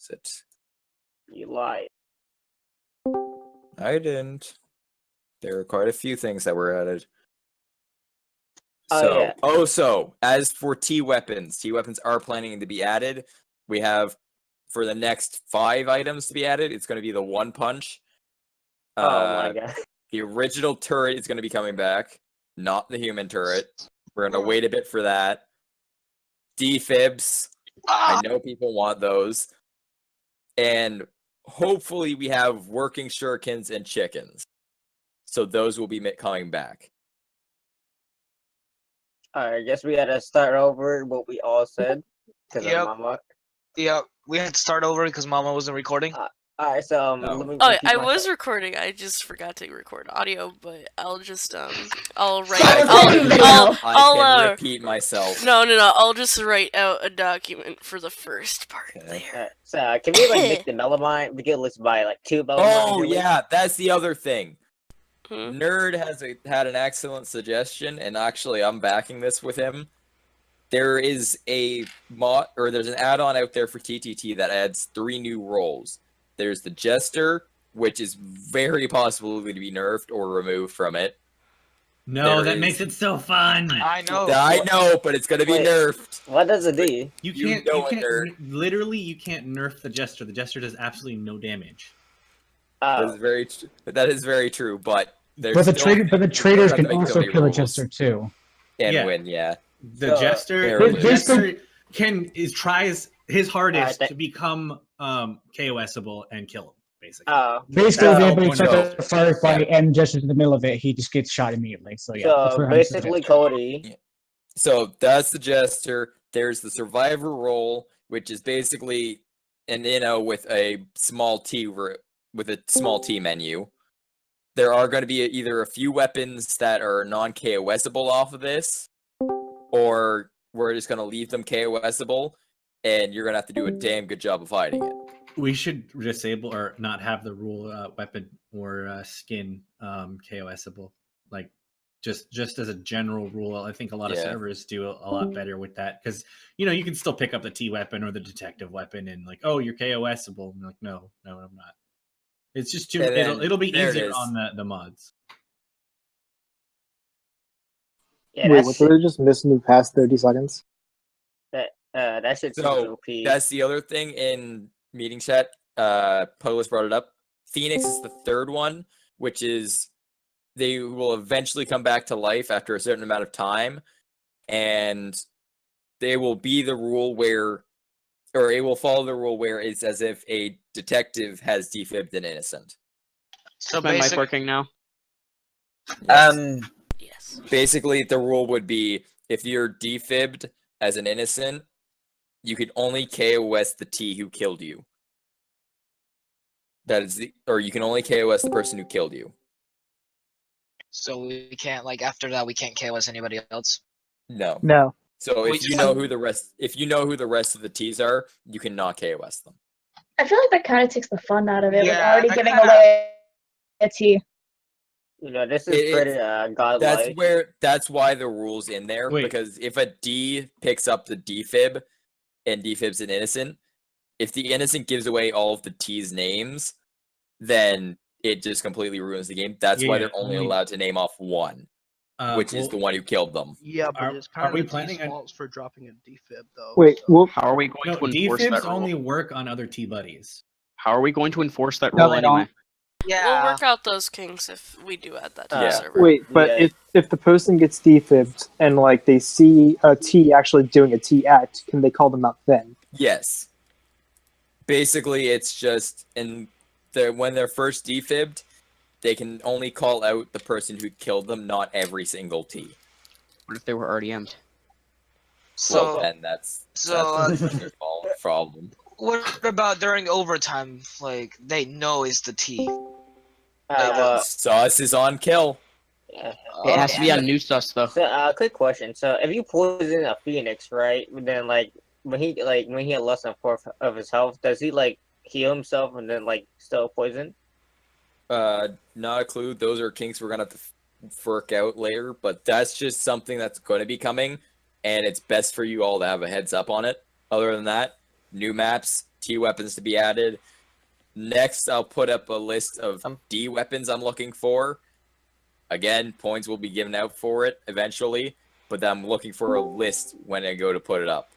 Is it? You lied. I didn't. There are quite a few things that were added. Oh, yeah. So as for T weapons are planning to be added. We have for the next 5 items to be added. It's going to be the one punch. Oh my god. The original turret is going to be coming back, not the human turret. We're going to wait a bit for that. Defibs. I know people want those. And hopefully we have working shurikens and chickens. So those will be coming back. Alright, I guess we had to start over what we all said. Because Yep. Mama. Yeah, we had to start over because Mama wasn't recording. Alright, so No. let me Oh, repeat I myself. was recording. I just forgot to record audio, but I'll just I'll write. Stop I'll, recording I'll, now. I'll, I can repeat myself. No. I'll just write out a document for the first part Okay. there. So can we like make the melamine? We get listed by like 2 melamine. Oh yeah, that's the other thing. Hmm? Nerd had an excellent suggestion, and actually I'm backing this with him. There is a mod, or there's an add-on out there for TTT that adds 3 new roles. There's the Jester, which is very possible to be nerfed or removed from it. No, There that is- makes it so fun. I know. I know, but it's gonna be Wait. nerfed. What does it do? You You can't. know You it, can't. nerd. Literally, you can't nerf the Jester. The Jester does absolutely no damage. That is Oh, very that is very true, but there's But the still trader, but the things you traders have can to make also so many kill a rules jester too. and Yeah. win. Yeah, The So, Jester. there The it is. Jester tries his hardest Alright, to become KOSable and kill him. Basically. Basically, That's if the anybody whole starts point. a firefight and jester's in the middle of it, he just gets shot immediately. So yeah. that's So what happens to the basically, jester. Cody. so that's the Jester. There's the Survivor role, which is basically an with a small T with a small T menu. There are going to be either a few weapons that are non-KOSable off of this, or we're just going to leave them KOSable, and you're going to have to do a damn good job of hiding it. We should disable or not have the rule weapon or skin KOSable. Like just as a general rule, I think a lot of Yeah. servers do a lot better with that because you can still pick up the T weapon or the detective weapon and like, oh, you're KOSable. I'm like, no, I'm not. It's just too. And then It'll be there it easier is. on the mods. Yeah, Wait, that's what? Did I just miss move past 30 seconds? that shit's So, OP. That's the other thing in meeting chat. Polis brought it up. Phoenix is the third one, which is they will eventually come back to life after a certain amount of time, and they will be the rule where, or it will follow the rule where it's as if a detective has defibbed an innocent. So Is my mic basic, working now? Yes. Yes. Basically, the rule would be if you're defibbed as an innocent, you could only KOS the T who killed you. That is or you can only KOS the person who killed you. so we can't after that we can't KOS anybody else. No. No. So We if you just- know who the rest of the T's are, you can not KOS them. I feel like that kind of takes the fun out of it. Yeah, Like already that giving kinda- away a T. This is It- pretty godlike. That's why the rule's in there, Wait. because if a D picks up the defib and defibs an innocent, if the innocent gives away all of the T's names, then it just completely ruins the game. That's why Yeah, they're only only- allowed to name off one, which is the one who killed them. Yeah, but Are- it's kind are of we the planning T's on- fault for dropping a defib though. Wait, so- well, How are we going No, to enforce defibs that rule? only work on other T buddies. How are we going to enforce that No, rule they anyway? don't. We'll Yeah. work out those kinks if we do add that to Yeah. the server. wait, but Yeah. if the person gets defibbed and they see a T actually doing a T act, can they call them out then? Yes. Basically, it's just when they're first defibbed, they can only call out the person who killed them, not every single T. What if they were already M'd? Well, So then that's so, their problem. what about during overtime? They know it's the T. Sauce is on kill. It has to be on new sus though. So, quick question. So, if you poison a phoenix, right? Then, when he had less than 4 of his health, does he heal himself and then still poison? Not a clue. Those are kinks we're gonna have to work out later, but that's just something that's going to be coming, and it's best for you all to have a heads up on it. Other than that, new maps, T weapons to be added. Next, I'll put up a list of D weapons I'm looking for. Again, points will be given out for it eventually, but I'm looking for a list when I go to put it up.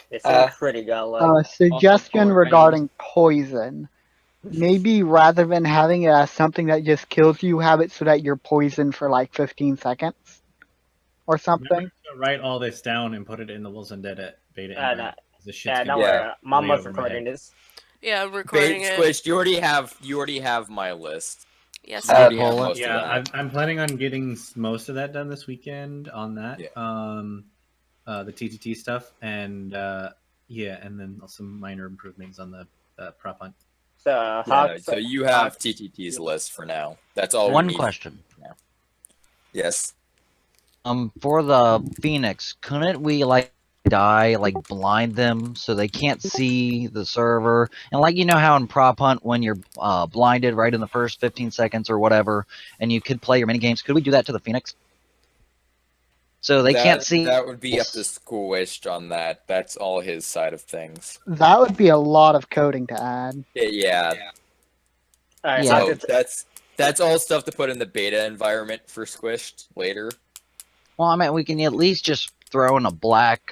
It seems pretty godlike. Suggestion for regarding poison. Maybe rather than having it as something that just kills you, have it so that you're poisoned for like 15 seconds or something. Remember to write all this down and put it in the Wolves Undead beta. No. This shit's Yeah, gonna don't be worry. Mama's over my recording head. this. Yeah, I'm recording Bait it. Squish, you already have my list. Yes. You already have most of Yeah, that. I'm planning on getting most of that done this weekend on that. Yeah. The TTT stuff and and then some minor improvements on the prop hunt. So, Yeah, so you have TTT's list for now. That's all. One we need question. for now. Yes. For the Phoenix, couldn't we like blind them so they can't see the server? And like, you know how in prop hunt when you're blinded right in the first 15 seconds or whatever, and you could play your mini games, could we do that to the Phoenix? So they can't see. That would be up to Squish on that. That's all his side of things. That would be a lot of coding to add. Yeah. Alright, Yeah. So that's all stuff to put in the beta environment for Squished later. Well, I mean, we can at least just throw in a black,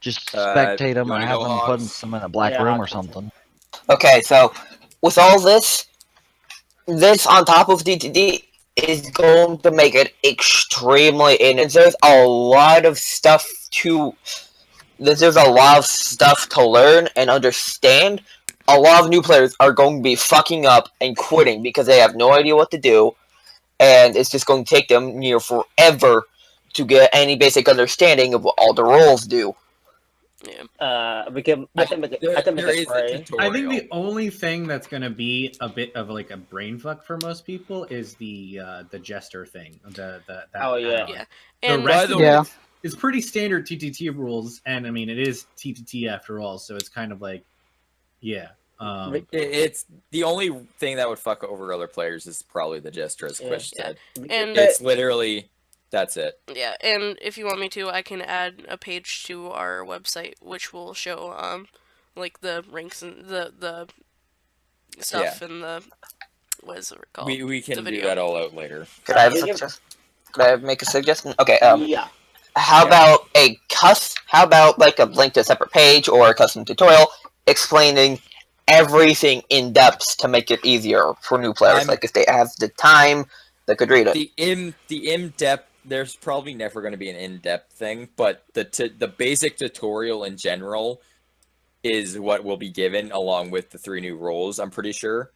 just spectate them or wanna have go them put Hogs? some in a black Yeah, room or something. Okay, so with all this on top of DTD is going to make it extremely there's a lot of stuff to learn and understand. A lot of new players are going to be fucking up and quitting because they have no idea what to do, and it's just going to take them near forever to get any basic understanding of what all the roles do. Yeah. We can. I can make it. I can make There a is a spray. I think tutorial. the only thing that's gonna be a bit of like a brain fuck for most people is the jester thing. That Oh, yeah. add-on. Yeah. The And By rest the of Yeah. it is pretty standard TTT rules, and I mean it is TTT after all, so it's kind of like, yeah. It's the only thing that would fuck over other players is probably the Jester, as Squish Yeah. said. And It's literally that's it. yeah, and if you want me to, I can add a page to our website which will show like the ranks and the stuff and the what is it called? We can The do video. that all out later. Could I make a suggestion? Okay, Yeah. how about like a link to a separate page or a custom tutorial explaining everything in depth to make it easier for new players? Like if they have the time, they could read it. The in-depth, there's probably never going to be an in-depth thing, but the basic tutorial in general is what will be given along with the 3 new roles, I'm pretty sure.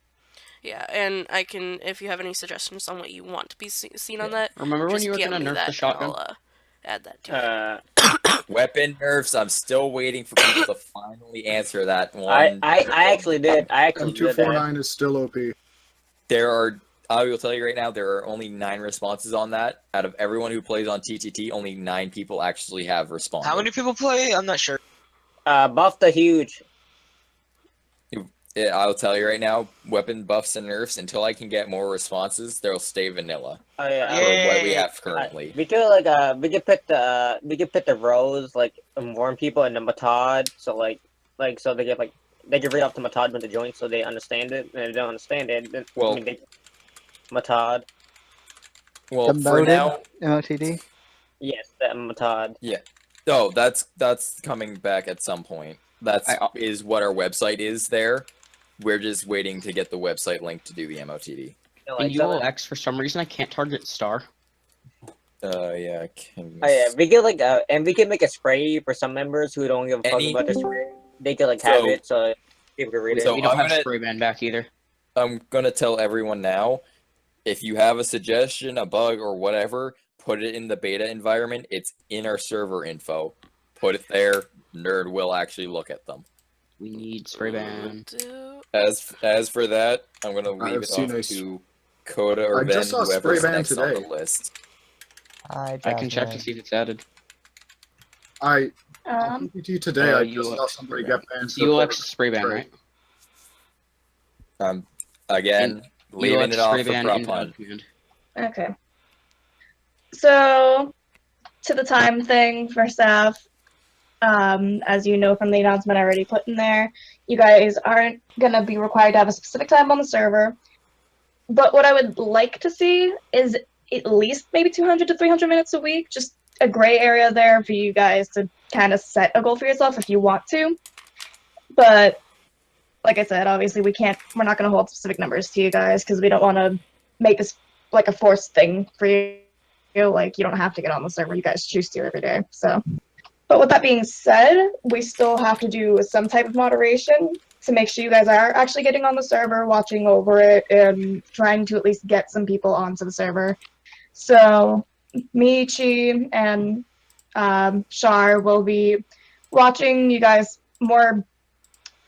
Yeah, and I can, if you have any suggestions on what you want to be seen on that, Remember when just you were PM gonna me nerf that the and shotgun? I'll add that to it. Weapon nerfs, I'm still waiting for people to finally answer that I one. actually did. I actually did that. M249 is still OP. I will tell you right now, there are only 9 responses on that. Out of everyone who plays on TTT, only 9 people actually have responded. How many people play? I'm not sure. Buff the huge. Yeah, I'll tell you right now, weapon buffs and nerfs, until I can get more responses, they'll stay vanilla. Oh yeah. For what we Yay. have currently. We could we could put the rows like and warn people in the Matod, so so they can read off the Matod with the joint so they understand it, and if they don't understand it, then Well- Matod. Well, The for moded now, MOTD. Yes, that Matod. no, that's coming back at some point. Is what our website is there. We're just waiting to get the website link to do the MOTD. In ULX, for some reason, I can't target star. Yeah, Oh yeah, we could and we can make a spray for some members who don't give a fuck about the spray. They could have So- it so people can read it. so We don't I'm have gonna- spray ban back either. I'm gonna tell everyone now, if you have a suggestion, a bug, or whatever, put it in the beta environment. It's in our server info. Put it there. Nerd will actually look at them. We need spray ban. As for that, I'm gonna leave I've it seen off a to Coda or I Ben, just saw whoever's spray ban next on the today. list. I can check to see if it's added. On Um, TTT today, I just ULX saw somebody get banned. ULX is spray ban, right? Again, leaving ULX it off spray for ban prop in hunt. command. okay. So, to the time thing for staff, As you know from the announcement I already put in there, you guys aren't going to be required to have a specific time on the server. But what I would like to see is at least maybe 200 to 300 minutes a week, just a gray area there for you guys to kind of set a goal for yourself if you want to. But like I said, obviously we're not going to hold specific numbers to you guys because we don't want to make this like a forced thing for you. Like, you don't have to get on the server, you guys choose to every day. So, but with that being said, we still have to do some type of moderation to make sure you guys are actually getting on the server, watching over it, and trying to at least get some people onto the server. So me, Chi, and Shar will be watching you guys more.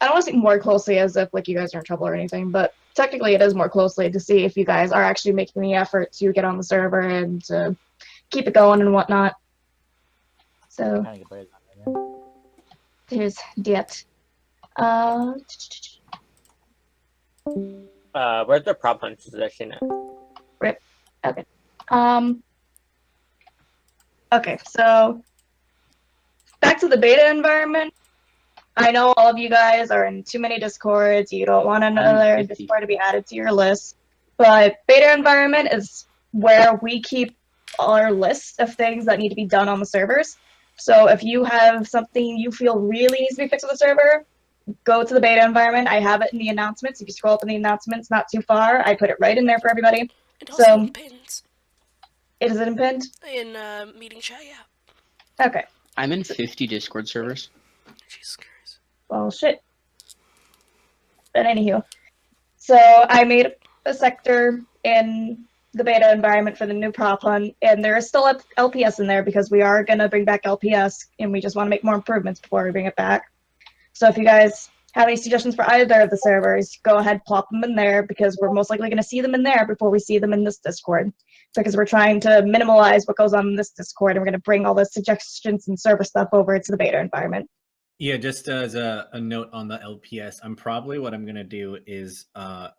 I don't want to say more closely as if like you guys are in trouble or anything, but technically it is more closely to see if you guys are actually making the effort to get on the server and to keep it going and whatnot. So there's that. Where's the prop hunt position at? Rip. Okay. Okay, so back to the beta environment. I know all of you guys are in too many Discords. You don't want another Discord to be added to your list. But beta environment is where we keep our list of things that need to be done on the servers. So if you have something you feel really needs to be fixed with the server, go to the beta environment. I have it in the announcements. If you scroll up in the announcements, not too far, I put it right in there for everybody. It also So pins is it pinned? in meeting chat, yeah. Okay. I'm in 50 Discord servers. Jesus Christ. Well, shit. But anywho, so I made a sector in the beta environment for the new prop hunt, and there is still LPS in there because we are going to bring back LPS, and we just want to make more improvements before we bring it back. So if you guys have any suggestions for either of the servers, go ahead, plop them in there, because we're most likely going to see them in there before we see them in this Discord. Because we're trying to minimize what goes on in this Discord, and we're going to bring all the suggestions and server stuff over to the beta environment. Yeah, just as a note on the LPS, what I'm going to do is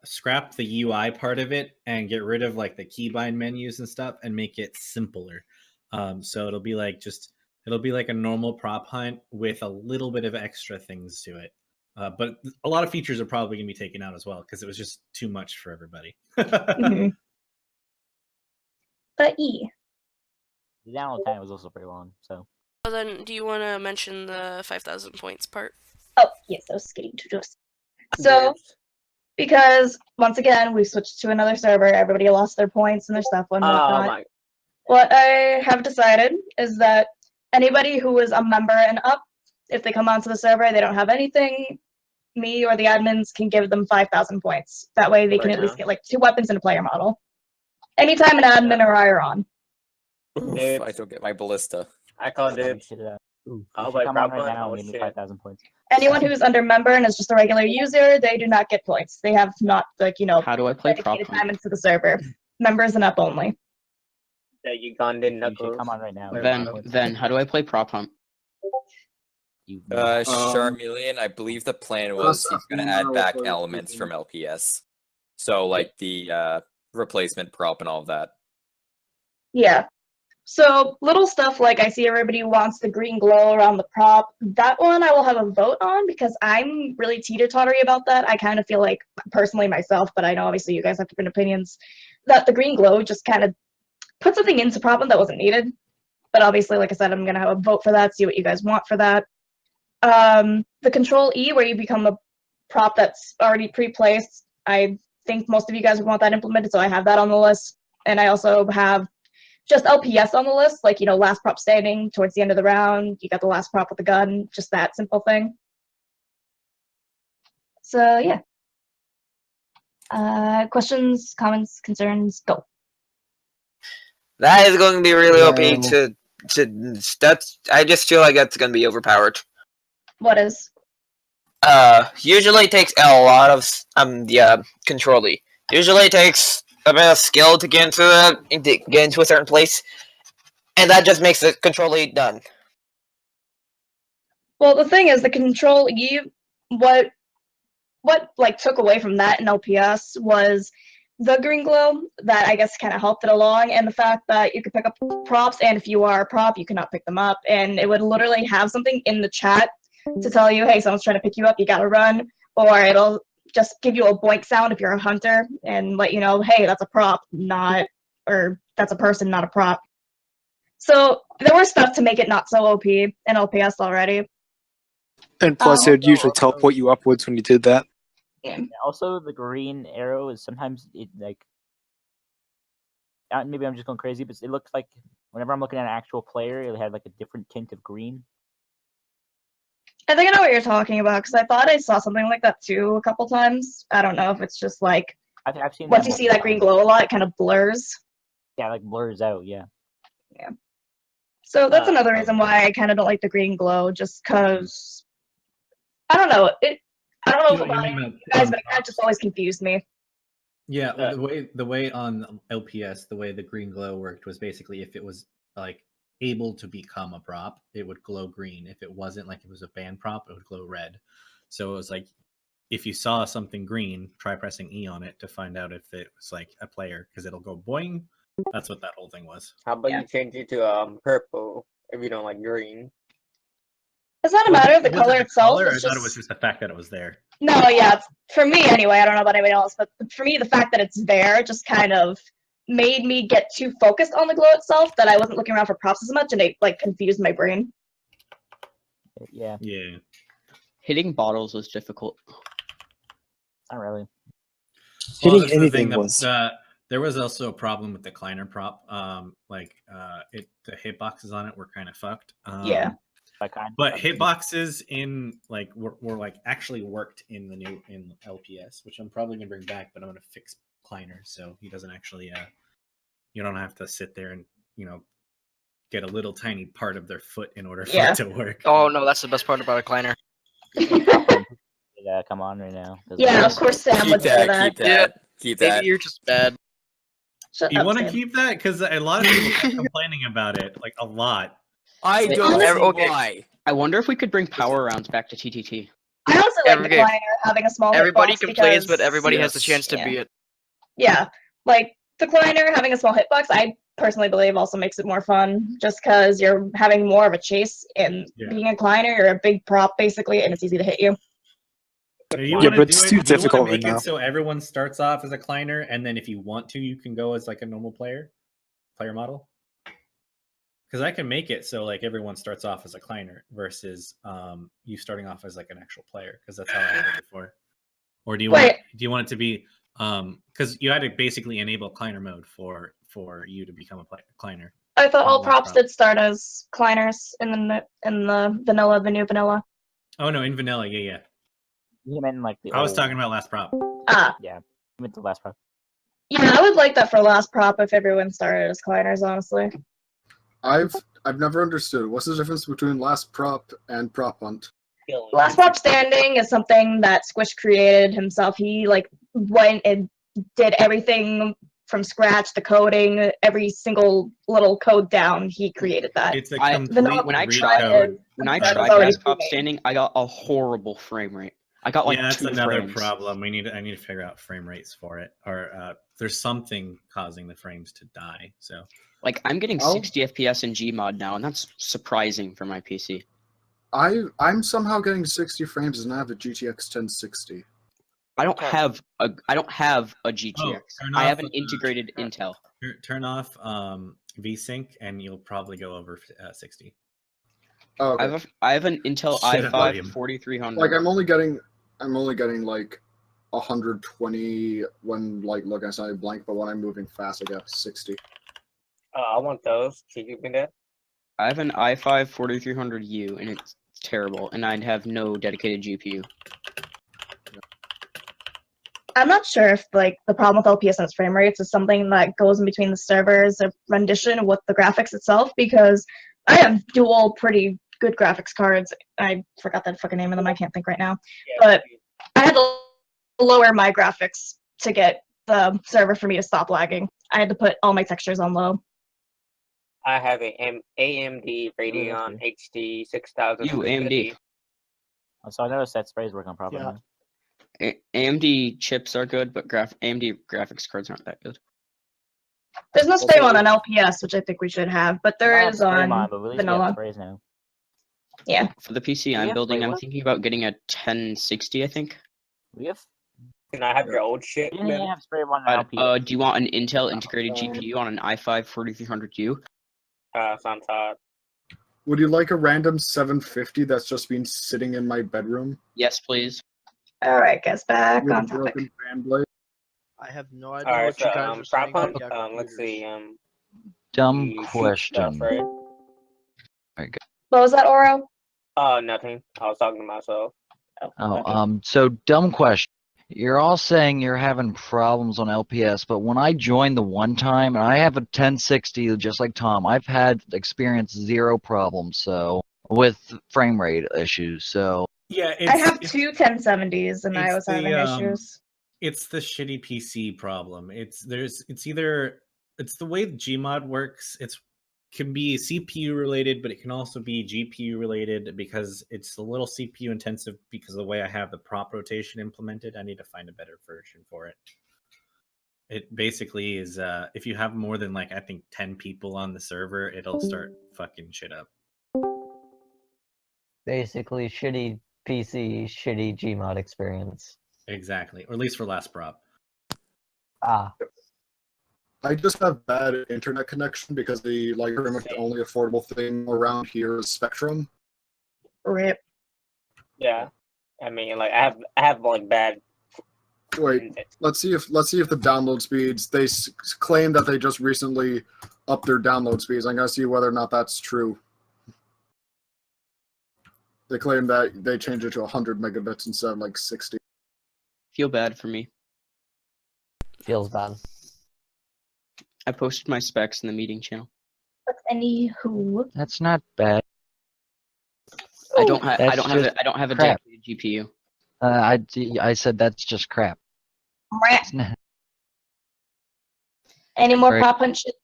scrap the UI part of it and get rid of like the keybind menus and stuff and make it simpler. So it'll be like a normal prop hunt with a little bit of extra things to it. But a lot of features are probably going to be taken out as well because it was just too much for everybody. Mm-hmm. But The download time was also pretty long, so. Well, then, do you want to mention the 5,000 points part? Oh, yes, I was getting to just. So, because, once again, we switched to another server, everybody lost their points and their stuff and whatnot. What I have decided is that anybody who is a member and up, if they come onto the server, they don't have anything, me or the admins can give them 5,000 points. That way they can at least get like 2 weapons and a player model. Anytime an admin or I are on. Oof, I don't get my ballista. I called it. I'll come on right now and give me 5,000 points. Anyone who's under member and is just a regular user, they do not get points. They have not, like, you know, How do I play dedicated prop time into the server. Members and up only. The Ugandan knuckles. Come on right now. Then how do I play prop hunt? Charmeleon, I believe the plan was he's going to add back elements from LPS. So, like the replacement prop and all of that. Yeah. So little stuff like I see everybody wants the green glow around the prop. That one I will have a vote on because I'm really teeter-tottery about that. I kind of feel like, personally myself, but I know obviously you guys have different opinions, that the green glow just kind of put something into prop that wasn't needed. But obviously, like I said, I'm going to have a vote for that, see what you guys want for that. The Control E, where you become a prop that's already pre-placed, I think most of you guys would want that implemented, so I have that on the list. And I also have just LPS on the list, like, you know, last prop standing towards the end of the round, you got the last prop with the gun, just that simple thing. So, yeah. Questions, comments, concerns, go. That is going to be really OP that's, I just feel like that's going to be overpowered. What is? Usually it takes a lot of, Control E. Usually it takes a bit of skill to get into a certain place, and that just makes the Control E done. Well, the thing is, the Control E, what like took away from that in LPS was the green glow that I guess kind of helped it along, and the fact that you could pick up props, and if you are a prop, you cannot pick them up, and it would literally have something in the chat to tell you, hey, someone's trying to pick you up, you gotta run, or it'll just give you a boink sound if you're a hunter and let you know, hey, that's a prop, or that's a person, not a prop. So there was stuff to make it not so OP in LPS already. And plus, it would usually teleport you upwards when you did that. Yeah. Also, the green arrow is sometimes maybe I'm just going crazy, but it looks like whenever I'm looking at an actual player, it had like a different tint of green. I think I know what you're talking about, because I thought I saw something like that too a couple times. I don't know if it's just like, I've seen once you see that green glow a lot, it kind of blurs. Yeah, like blurs out. Yeah. Yeah. So that's another reason why I kind of don't like the green glow, just because I don't know. I don't know about you guys, but that just always confused me. Yeah, the way on LPS, the way the green glow worked was basically if it was like able to become a prop, it would glow green. If it wasn't, like if it was a banned prop, it would glow red. So it was like if you saw something green, try pressing E on it to find out if it was like a player, because it'll go boing. That's what that whole thing was. How about you change it to purple if you don't like green? It's not a matter of the Was it color itself. color, It's I thought just... it was just the fact that it was there. No, yeah, for me anyway. I don't know about anybody else, but for me, the fact that it's there just kind of made me get too focused on the glow itself that I wasn't looking around for props as much, and it like confused my brain. Yeah. Yeah. Hitting bottles was difficult. Not really. Hitting that's the anything thing, was. There was also a problem with the Kleiner prop. The hitboxes on it were kind of fucked. Yeah. But hitboxes in like were like actually worked in the new in LPS, which I'm probably gonna bring back, but I'm gonna fix Kleiner so he doesn't actually you don't have to sit there and get a little tiny part of their foot in order for it to work. Oh no, that's the best part about a Kleiner. Come on right now. Yeah, of course Sam would say that. Keep that. Maybe you're just bad. Shut You up, want to Sam. keep that because a lot of people kept complaining about it, like a lot. I don't see why. I wonder if we could bring power rounds back to TTT. I also like Every the game. Kleiner having a small Everybody hitbox complains, because... but everybody has the chance to be it. Yeah, like the Kleiner having a small hitbox, I personally believe also makes it more fun, just because you're having more of a chase, and being a Kleiner, you're a big prop basically, and it's easy to hit you. Yeah, but it's too difficult right now. So everyone starts off as a Kleiner, and then if you want to, you can go as like a normal player model. Because I can make it so like everyone starts off as a Kleiner versus you starting off as like an actual player, because that's how I did it before. Or do you want it to be because you had to basically enable Kleiner mode for you to become a Kleiner. I thought all props did start as Kleiners in the new vanilla. Oh no, in vanilla, yeah. You meant like the I was talking about last prop. Yeah, I meant the last prop. Yeah, I would like that for last prop if everyone started as Kleiners, honestly. I've never understood what's the difference between last prop and prop hunt. Last prop standing is something that Squish created himself. He like went and did everything from scratch, the coding, every single little code down. He created that. It's a when I tried last prop standing, I got a horrible frame rate. I got like that's 2 another frames. problem. I need to figure out frame rates for it, or there's something causing the frames to die. So like I'm getting 60 FPS in Gmod now, and that's surprising for my PC. I'm somehow getting 60 frames and I have a GTX 1060. I don't have a GTX. I have an integrated Intel. Turn off VSync, and you'll probably go over 60. Oh, okay. I have an Intel i5 4300. Like I'm only getting like 120 when like looking at something blank, but when I'm moving fast, I get 60. I want those. Can you give me that? I have an i5 4300U, and it's terrible, and I'd have no dedicated GPU. I'm not sure if like the problem with LPS and its frame rates is something that goes in between the servers, a rendition with the graphics itself, because I have dual pretty good graphics cards. I forgot the fucking name of them. I can't think right now. But I had to lower my graphics to get the server for me to stop lagging. I had to put all my textures on low. I have a AMD Radeon HD 6000. You AMD. So I noticed that spray's working properly. Yeah. AMD chips are good, but AMD graphics cards aren't that good. There's no spray on LPS, which I think we should have, but there Not is spray on mod, but at least we have vanilla. sprays now. Yeah. For the PC Yeah, I'm building, wait, I'm what? thinking about getting a 1060, I think. We have. Can I have your old shit? Didn't you man? have spray mod on LPS? Do you want an Intel integrated GPU on an i5 4300U? Sounds hot. Would you like a random 750 that's just been sitting in my bedroom Yes, please. All right, guys, back with a on topic. broken fan blade? I have no idea Alright, what so you guys are saying. prop about hunt, the let's see, Dumb the sheep question. stuff, right? Very good. What was that, Oro? Nothing. I was talking to myself. So dumb question. You're all saying you're having problems on LPS, but when I joined the one time, and I have a 1060 just like Tom, I've had experienced 0 problems. So with frame rate issues. So Yeah, I have two 1070s, and I it's was having issues. It's the shitty PC problem. It's the way Gmod works. It's can be CPU related, but it can also be GPU related because it's a little CPU intensive because of the way I have the prop rotation implemented. I need to find a better version for it. It basically is if you have more than like I think 10 people on the server, it'll start fucking shit up. Basically, shitty PC, shitty Gmod experience. Exactly, or at least for last prop. Ah. I just have bad internet connection because the pretty much the only affordable thing around here is Spectrum. Rip. Yeah. I mean, like, I have like bad. Wait, let's see if the download speeds. They claim that they just recently upped their download speeds. I'm gonna see whether or not that's true. They claim that they changed it to 100 megabits instead of like 60. Feel bad for me. Feels bad. I posted my specs in the meeting channel. But anywho, that's not bad. I don't have That's just I don't have a crap. dedicated GPU. I said that's just crap. It's not- any more Right. prop hunt shit?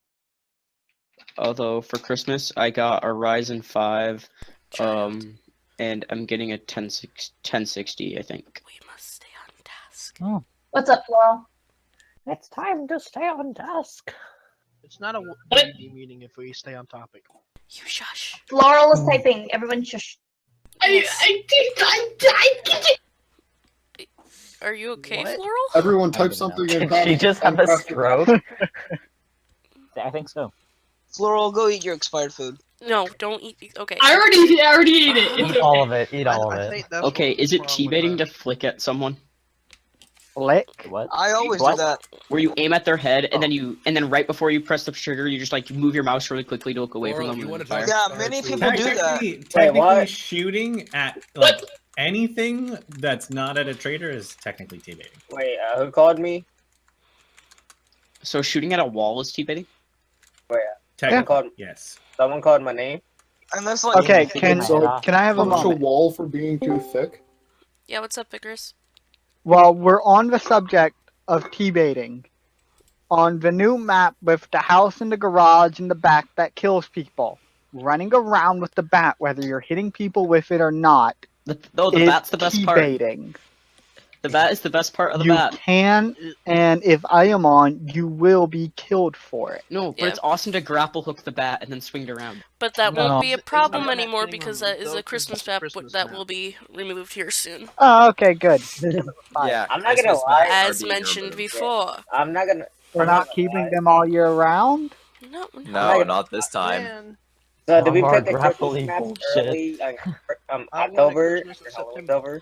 Although for Christmas I got a Ryzen 5 and I'm getting a 1060, I think. We must stay on task. Oh. What's up, Floral? It's time to stay on task. It's not a WD meeting if we stay on topic. You shush. Floral is typing. Everyone shush. Are you okay, What? Floral? Everyone type something in. Did she just have a stroke? I think so. Floral, go eat your expired food. No, don't eat. Okay. I already ate it. Eat all of it. Eat all of I it. think that's Okay, is it what's wrong with teabaiting that. to flick at someone? Flick? What? I always What? do that. Where you aim at their head and then right before you press the trigger, you just like move your mouse really quickly to look away from them. And fire. Yeah, many people do that. Technically what? shooting at like anything that's not at a trader is technically teabaiting. Wait, who called me? So shooting at a wall is teabaiting? Wait, Technically, yes. someone called my name. And that's like Okay, can I have a Punch a moment? wall for being too thick. Yeah, what's up, Vickers? While we're on the subject of T-baiting, on the new map with the house in the garage in the back that kills people, running around with the bat, whether you're hitting people with it or not, The is bat's the best part. T-baiting. The bat is the best part of the You bat. can, and if I am on, you will be killed for it. No, but Yeah. it's awesome to grapple hook the bat and then swing it around. But that No. won't be a problem Isn't that anymore thing because on that is a Goku's Christmas map Christmas that map? will be removed here soon. Oh, okay, good. Yeah, I'm not gonna Christmas lie. maps are As being mentioned removed. before. I'm not gonna. We're I'm not gonna keeping lie. them all year round? No, No, not this time. Man, So did we More put the Christmas grappling map bullshit. early? I want October. it Christmas in October. September.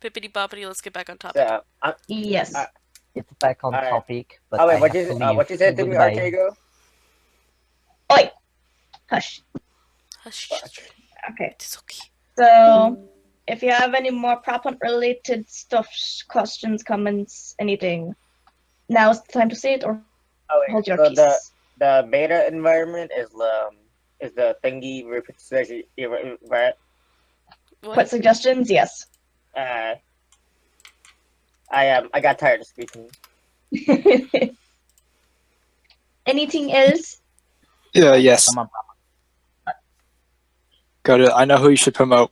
Pippity boppity, let's get back on topic. So, Yes. It's back on Alright. topic. But oh wait, I what have you to leave. what you said to me, Goodbye. Artego? Oi. Hush. Hush. Okay. It's okay. So, if you have any more prop hunt related stuff, questions, comments, anything, now's the time to say it or Oh wait, hold your so peace. the beta environment is the thingy right? What suggestions? Yes. I got tired of speaking. Anything else? Yeah, yes. Come on. Got it. I know who you should promote.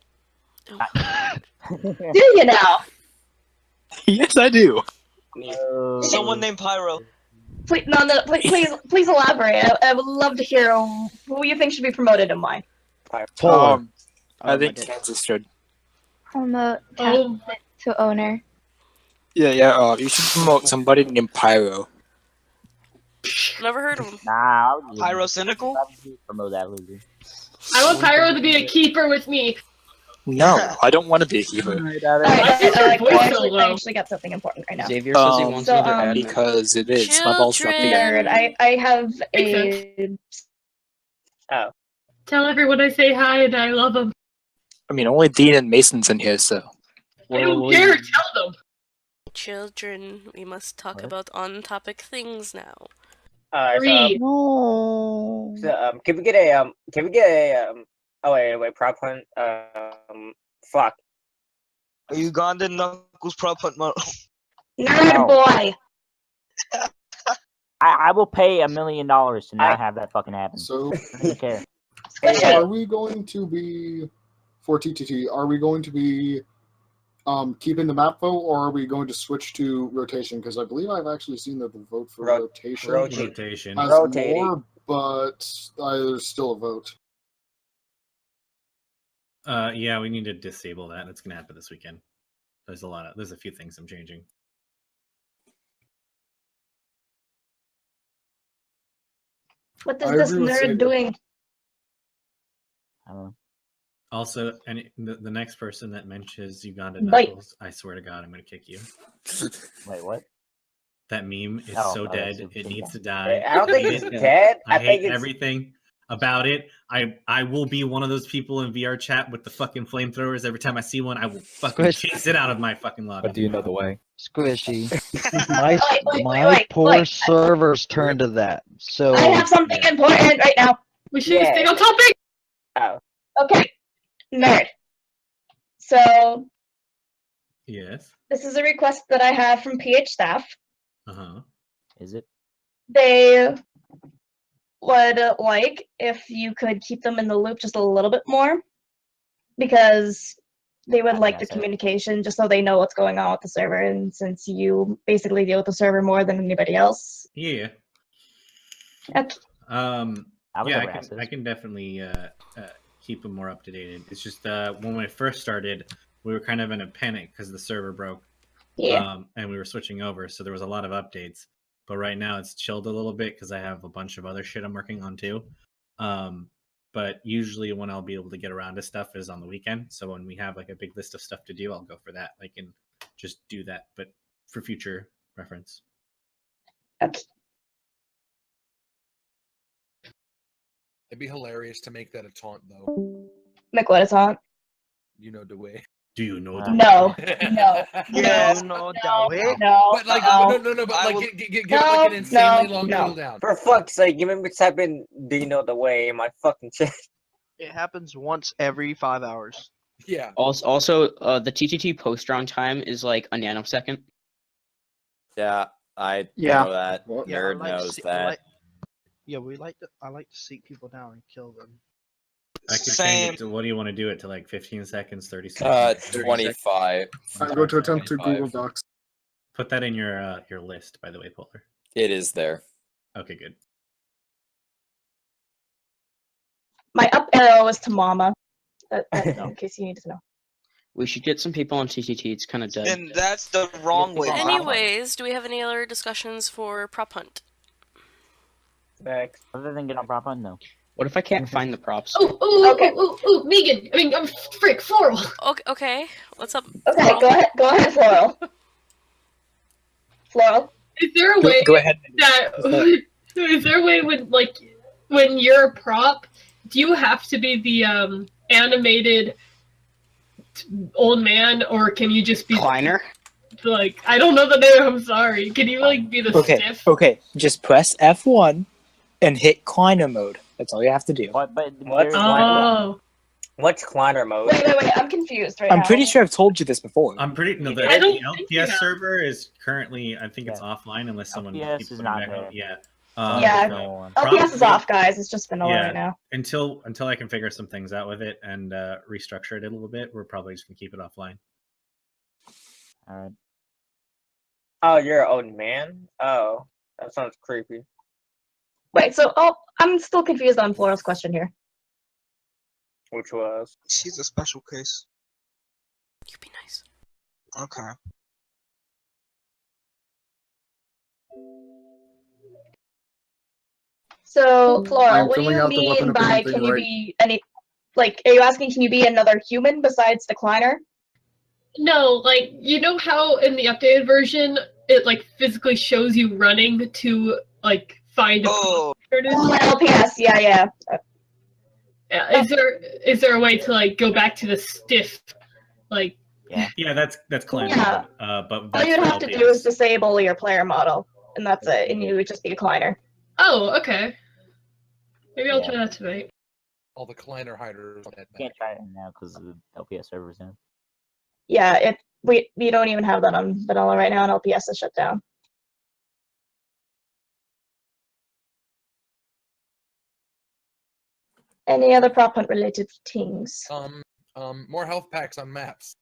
Do you now? Yes, I do. Someone named Pyro. Please, please elaborate. I would love to hear who you think should be promoted and why. I think Kansas should. Promote to owner. Yeah. You should promote somebody named Pyro. Never heard of him. Nah, Pyro Cynical? Promote that loser. I want Pyro to be a keeper with me. No, I don't want to be a keeper. I actually got something important right now. Xavier says he wants another admin. Because it is. My balls dropped again. Nerd, I have a. Oh. Tell everyone I say hi and I love them. I mean, only Dean and Mason's in here, so. I don't care. Tell them. Children, we must talk about on-topic things now. No. Can we get a oh wait, prop hunt. Fuck. Ugandan Knuckles prop hunt model. Nerd boy. I will pay $1 million to not have that fucking happen. So, I don't care. are we going to be for TTT? Are we going to be keeping the map vote, or are we going to switch to rotation? Because I believe I've actually seen that the vote for rotation has more, but there's still a vote. Yeah, we need to disable that. It's gonna happen this weekend. There's a few things I'm changing. What is this nerd doing? I don't know. Also, the next person that mentions Uganda Bite. Knuckles, I swear to God, I'm gonna kick you. Wait, what? That meme is Oh, so oh, dead. it's It needs to die. I don't think hate it's it. dead. I I think hate it's everything about it. I will be one of those people in VR chat with the fucking flamethrowers. Every time I see one, I will fucking Squish. chase it out of my fucking lobby. But do you know the way? Squishy. Wait, My poor server's turned to that. So I have something important right now. We should stay on topic. Oh. Okay, nerd. So Yes. this is a request that I have from PH staff. Uh-huh. Is it? They would like if you could keep them in the loop just a little bit more, because they would like the communication just so they know what's going on with the server, and since you basically deal with the server more than anybody else. Yeah. Okay. Yeah, I can definitely keep them more up to date. It's just when we first started, we were kind of in a panic because the server broke. Yeah. And we were switching over, so there was a lot of updates. But right now it's chilled a little bit because I have a bunch of other shit I'm working on too. But usually when I'll be able to get around to stuff is on the weekend. So when we have like a big list of stuff to do, I'll go for that. I can just do that, but for future reference. Okay. It'd be hilarious to make that a taunt, though. Make what a taunt? You know the way. Do you know the No, no, Yeah, no, no, no, But like, no, no, but I like, give it like an insanely long cooldown. For fuck's sake, you remember typing "Do you know the way" in my fucking chat? It happens once every 5 hours. Yeah. Also, the TTT post round time is like a nanosecond. Yeah, I Yeah. know that. Yeah, I Nerd like to knows see- that. I like to seek people down and kill them. I can change it to, what do you want to do it to, like 15 seconds, 30 seconds? 25. 25. I'm going to attempt to Google Docs. Put that in your list, by the way, Polar. It is there. Okay, good. My up arrow is to Mama. In case you need to know. We should get some people on TTT. It's kind of dead. And that's the wrong way. Anyways, do we have any other discussions for prop hunt? Other than get on prop hunt, no. What if I can't find the props? Okay. Ooh, vegan. I mean, frick, floral. Okay. What's up? Okay, go ahead, Floral. Floral. Is there a way Go ahead. that is there a way when you're a prop, do you have to be the animated old man, or can you just be Kleiner? Like, I don't know the name. I'm sorry. Can you like be the stiff? Okay. Just press F1 and hit Kleiner mode. That's all you have to do. What's Kleiner mode? Wait, I'm confused right now. I'm pretty sure I've told you this before. I'm pretty no. The I don't think you LPS have. server is currently, I think it's offline unless someone LPS keeps is putting not back there. out. Yeah. Yeah, LPS is off, guys. It's just vanilla right now. Until I can figure some things out with it and restructure it a little bit, we're probably just gonna keep it offline. All right. Oh, you're an old man? Oh, that sounds creepy. Wait, so I'm still confused on Floral's question here. Which was? She's a special case. You be nice. Okay. So, I'm Floral, what do filling you out the weapon mean by opinion thing can you right- be any, like, are you asking can you be another human besides Decliner? No, like you know how in the updated version it like physically shows you running to like find a Oh, LPS, yeah. Yeah, is there a way to like go back to the stiff, like? Yeah, that's clan Yeah. mode. But All that's you'd for have to LPS. do is disable your player model, and that's it, and you would just be a Decliner. Oh, okay. Maybe I'll try that tonight. All the Kleiner hiders on that map. Can't try it now because the LPS server's down. Yeah, we don't even have that on vanilla right now, and LPS is shut down. Any other prop hunt related things? More health packs on maps.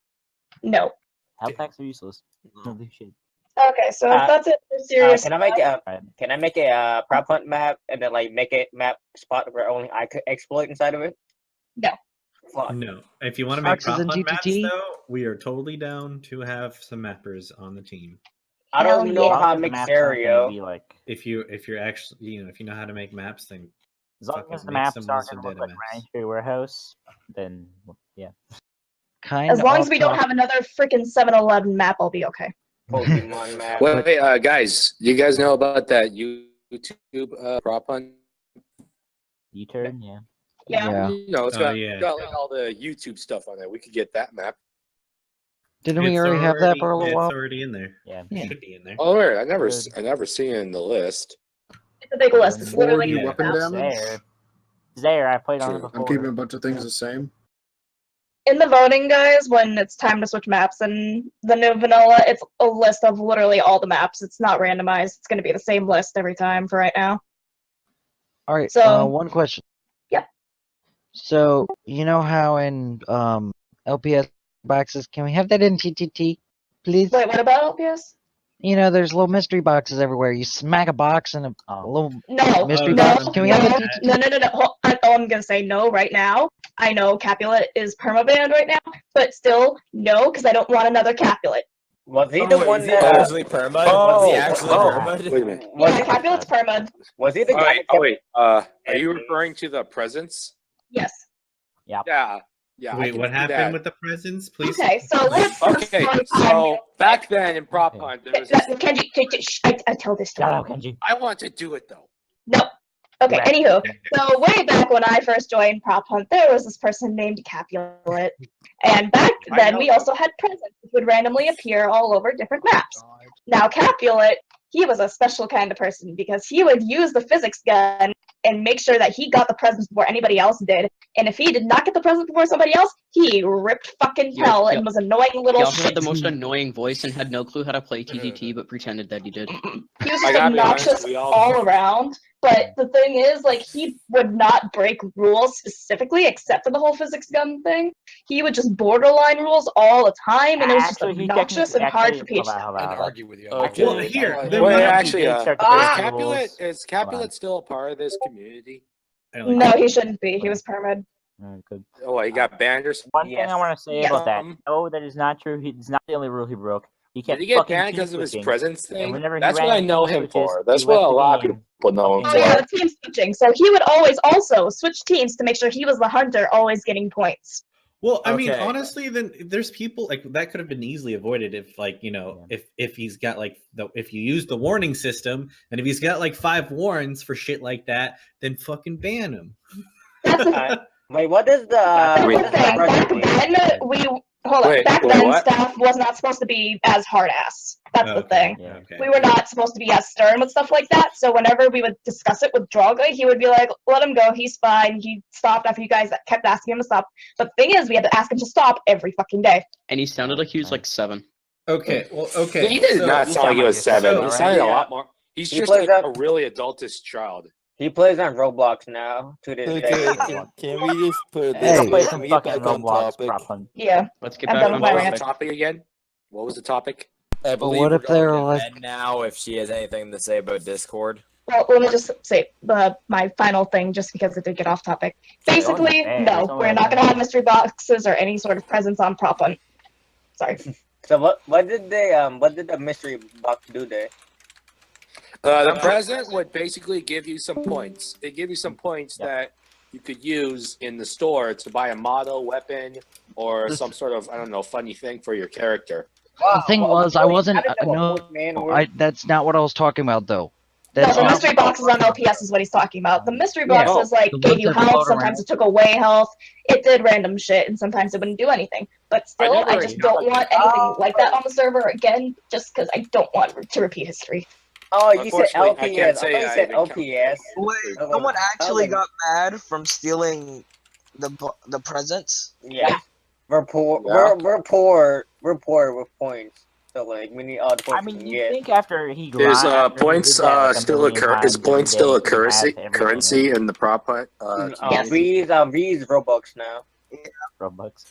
No. Health packs are useless. No do shit. Okay, so if that's it for serious. Can I make a prop hunt map and then like make a map spot where only I could exploit inside of it? No. Fuck. No. If you want to make Foxes prop and hunt maps, GTT? though, we are totally down to have some mappers on the team. I don't even know how to make Maps aren't gonna stereo. be like, If you're actually if you know how to make maps, then as long fucking as the make maps some aren't Wizard gonna look data like maps. Ranchery Warehouse, then yeah. Kind As long as we don't have another freaking 7-Eleven map, I'll be okay. Pokemon map. Wait, guys, do you guys know about that YouTube prop hunt? U-turn, yeah. Yeah. You know, it's Oh, got, yeah. got like all the YouTube stuff on there. We could get that map. Didn't we already have that for a little It's while? already in there. Yeah. It should be in there. Oh, wait, I never seen it in the list. It's a big list. It's literally 40 weapon It's damage. there. It's there. I played on it True. before. I'm keeping a bunch of things the same. in the voting, guys, when it's time to switch maps in the new vanilla, it's a list of literally all the maps. It's not randomized. It's going to be the same list every time for right now. All right. So- One question. Yep. So you know how in LPS boxes, can we have that in TTT, please? Wait, what about LPS? You know, there's little mystery boxes everywhere. You smack a box and a little No, mystery no, box. Can we have it? no, I'm gonna say no right now. I know Capulet is permabanned right now, but still no, because I don't want another Capulet. Was he the one that actually permud? Was he actually permud? Wait a minute. Yeah, Capulet's permad. Was he the Oh, guy? wait, oh, wait. Are you referring to the presents? Yes. Yeah. Yeah. Yeah. I Wait, can what see happened that. with the presents, please? Okay, so let's. Okay, so back then in Prop Hunt, there was Kenji, I tell this Shut story. up, Kenji. I want to do it though. No. Okay, Right. anywho, so way back when I first joined Prop Hunt, there was this person named Capulet. And back then, we also had presents which would randomly appear all over different maps. Now, Capulet, he was a special kind of person because he would use the physics gun and make sure that he got the presents before anybody else did. And if he did not get the present before somebody else, he ripped fucking hell and was annoying little He also shit. had the most annoying voice and had no clue how to play TTT, but pretended that he did. He was I just gotta be honest, obnoxious we all- all around. But the thing is, like, he would not break rules specifically, except for the whole physics gun thing. He would just borderline rules all the time, and it was just Actually, he obnoxious and hard for technically- PH. hold And on. argue with you. Okay. Well, here, Wait, then we have- actually, start to break the Capulet rules. is Hold on. Capulet still a part of this community? I don't No, like he shouldn't be. He was permid. Alright, good. Oh, he got banned or something? One thing I want to say about that. Um, No, that is not true. It's not the only rule he broke. He kept Did he get fucking banned team because of his switching. presence And thing? whenever he That's what ran I know team him switches, for. That's he what left a the lot of game. people know him Oh for. yeah, the team switching. So he would also switch teams to make sure he was the hunter, always getting points. Well, I mean, Okay. honestly, then there's people like that could have been easily avoided if, like, you know, if he's got like if you use the warning system, and if he's got like 5 warns for shit like that, then fucking ban him. Wait, what is the? That's Wait. the thing. Back then, Wait, back wait, then, what? staff was not supposed to be as hard ass. That's the Okay, thing. Yeah. Okay. We were not supposed to be as stern with stuff like that. So whenever we would discuss it with Draga, he would be like, "Let him go. He's fine." He stopped after you guys kept asking him to stop. But the thing is, we had to ask him to stop every fucking day. And he sounded like he was like 7. Okay. Well, okay. He did so- not sound like he was 7. so- He sounded a Yeah. lot more. He's He just plays like that- a really adultish child. He plays on Roblox now to this Okay, day. can we just put it Hey. this Play way? some Can we get fucking back on Roblox topic? prop hunt. Yeah. Let's get I'm back done on with my What was rant. the topic again? What was the topic? I believe what we're if they're going to like- Ed now if she has anything to say about Discord. Well, let me just say my final thing, just because it did get off topic. Basically, no, we're not going to have mystery boxes or any sort of presents on prop hunt. Sorry. So what did the mystery box do there? The present would basically give you some points. They give you some points that you could use in the store to buy a model, weapon, or some sort of, I don't know, funny thing for your character. The thing was, I wasn't. That's not what I was talking about, though. No, That's the not- mystery boxes on LPS is what he's talking about. The mystery boxes like the gave ones you that health, float sometimes around. it took away health, it did random shit, and sometimes it wouldn't do anything. But still, I never- just don't want anything like that on the server again, just because I don't want to repeat history. Oh, you said Unfortunately, I can't LPS. I say thought you I said even count LPS. Wait, someone actually got mad from stealing the presents? Yeah. We're poor. Yeah. We're poor. We're poor with points. So like we need all the points I we mean, can you get. think after he Is grind, after he points did that, like, a still million is times points every still a day, he has everything, currency in the prop hunt? V's Robux now. Robux.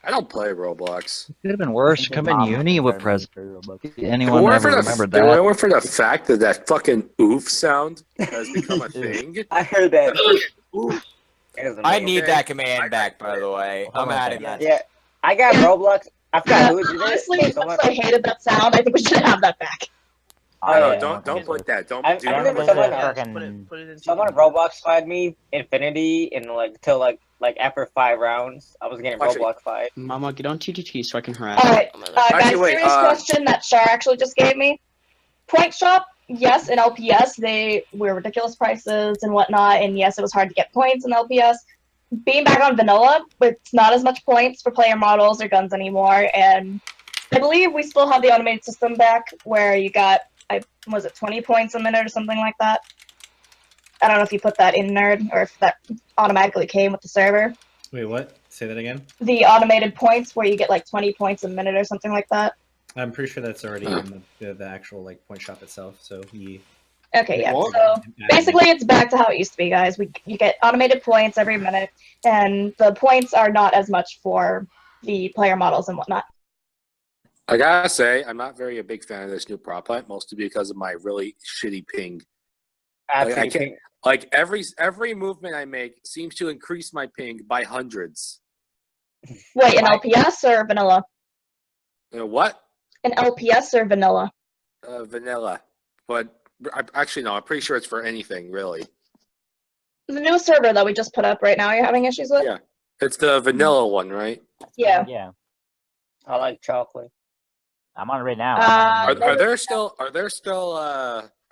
I don't play Roblox. It could have been worse. Come in uni with present. Anyone If it ever weren't remembered for the- if it that? weren't for the fact that that fucking oof sound has become a thing. I heard that. I need that command back, by the way. I'm adding that. Yeah, I got Roblox. I forgot who did it. Honestly, as much as I hated that sound, I think we should have that back. No, don't put that. Don't I do remember that. someone Roblox fired me Infinity in like till like after 5 rounds. I was getting Actually- Roblox fired. Mama, get on TTT so I can harass All you. right, guys, serious question that Shar actually just gave me. Point Shop, yes, in LPS they were ridiculous prices and whatnot, and yes, it was hard to get points in LPS. Being back on vanilla, it's not as much points for player models or guns anymore, and I believe we still have the automated system back where you got, was it 20 points a minute or something like that? I don't know if you put that in Nerd or if that automatically came with the server. Wait, what? Say that again. The automated points where you get like 20 points a minute or something like that. I'm pretty sure that's already in the actual like point shop itself. So he. Okay, yeah. So basically, it's back to how it used to be, guys. You get automated points every minute, and the points are not as much for the player models and whatnot. I gotta say, I'm not very a big fan of this new prop hunt, mostly because of my really shitty ping. Like, I can't, like every movement I make seems to increase my ping by hundreds. Wait, in LPS or vanilla? What? In LPS or vanilla? Vanilla, but actually no, I'm pretty sure it's for anything really. The new server that we just put up right now, you're having issues with? Yeah, it's the vanilla one, right? Yeah. Yeah. I like chocolate. I'm on it right now. Are